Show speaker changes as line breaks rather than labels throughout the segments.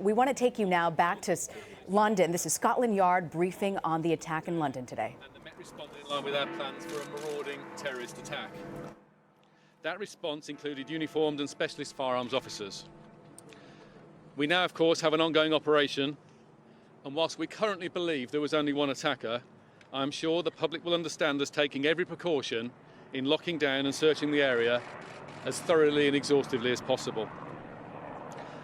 We want to take you now back to London. This is Scotland Yard briefing on the attack in London today.
And the Met responded in line with our plans for a marauding terrorist attack. That response included uniformed and specialist firearms officers. We now, of course, have an ongoing operation, and whilst we currently believe there was only one attacker, I'm sure the public will understand us taking every precaution in locking down and searching the area as thoroughly and exhaustively as possible.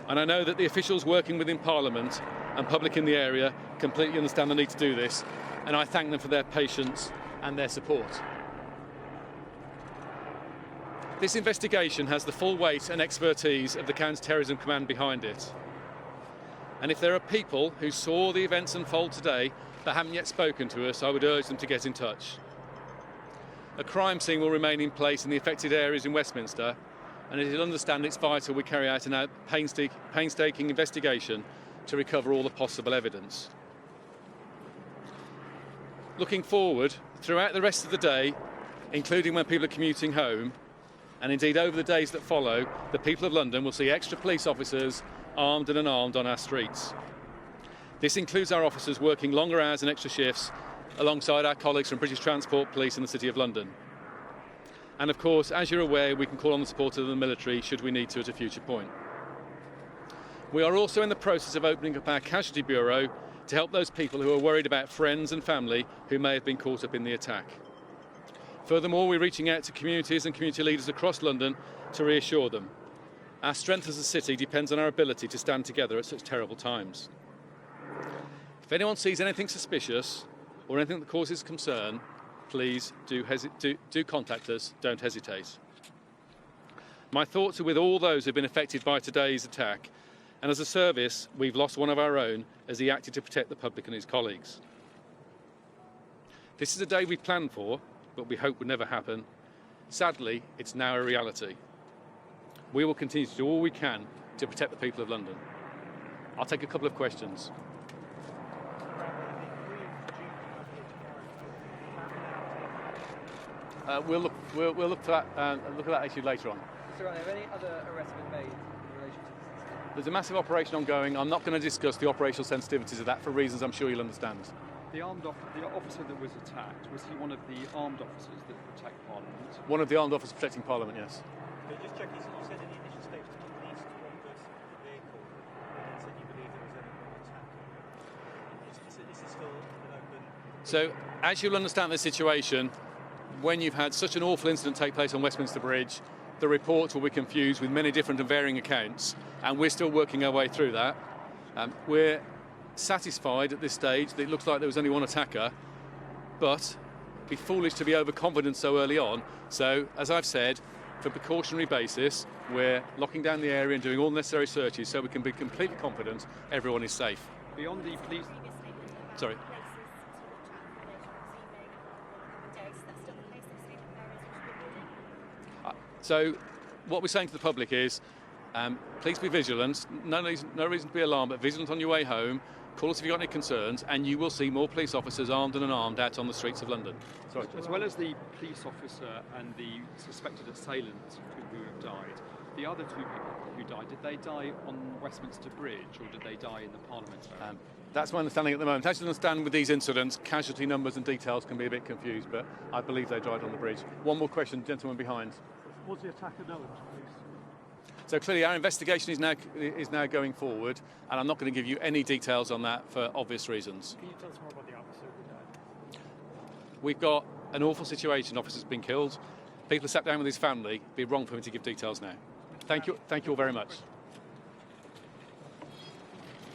And I know that the officials working within Parliament and public in the area completely understand the need to do this, and I thank them for their patience and their support. This investigation has the full weight and expertise of the Counter-Terrorism Command behind it. And if there are people who saw the events unfold today but haven't yet spoken to us, I would urge them to get in touch. A crime scene will remain in place in the affected areas in Westminster, and it is understand it's vital we carry out a painstaking investigation to recover all the possible evidence. Looking forward, throughout the rest of the day, including when people are commuting home, and indeed over the days that follow, the people of London will see extra police officers armed and unarmed on our streets. This includes our officers working longer hours and extra shifts alongside our colleagues from British Transport Police in the City of London. And of course, as you're aware, we can call on the support of the military should we need to at a future point. We are also in the process of opening up our Casualty Bureau to help those people who are worried about friends and family who may have been caught up in the attack. Furthermore, we're reaching out to communities and community leaders across London to reassure them. Our strength as a city depends on our ability to stand together at such terrible times. If anyone sees anything suspicious or anything that causes concern, please do contact us, don't hesitate. My thoughts are with all those who have been affected by today's attack, and as a service, we've lost one of our own as he acted to protect the public and his colleagues. This is a day we planned for, but we hope would never happen. Sadly, it's now a reality. We will continue to do all we can to protect the people of London. I'll take a couple of questions. We'll look at that issue later on.
So, have any other arrests been made in relation to this?
There's a massive operation ongoing. I'm not going to discuss the operational sensitivities of that for reasons I'm sure you'll understand.
The officer that was attacked, was he one of the armed officers that protect Parliament?
One of the armed officers protecting Parliament, yes.
Okay, just check, you said in the initial statement that the police wandered the vehicle and said you believe there was only one attack. Is this still an open...
So, as you'll understand the situation, when you've had such an awful incident take place on Westminster Bridge, the reports will be confused with many different and varying accounts, and we're still working our way through that. We're satisfied at this stage that it looks like there was only one attacker, but it'd be foolish to be overconfident so early on. So, as I've said, for precautionary basis, we're locking down the area and doing all necessary searches so we can be completely confident everyone is safe.
Beyond the police...
Sorry. So what we're saying to the public is, please be vigilant. No reason to be alarmed, but vigilant on your way home. Call us if you've got any concerns, and you will see more police officers armed and unarmed out on the streets of London.
Sorry. As well as the police officer and the suspected assailant who have died, the other two people who died, did they die on Westminster Bridge or did they die in the Parliament area?
That's my understanding at the moment. As you understand with these incidents, casualty numbers and details can be a bit confused, but I believe they died on the bridge. One more question, gentleman behind.
Was the attacker known to police?
So clearly our investigation is now going forward, and I'm not going to give you any details on that for obvious reasons.
Can you tell us more about the officer who died?
We've got an awful situation. Officer's been killed. People have sat down with his family. It'd be wrong for me to give details now. Thank you all very much.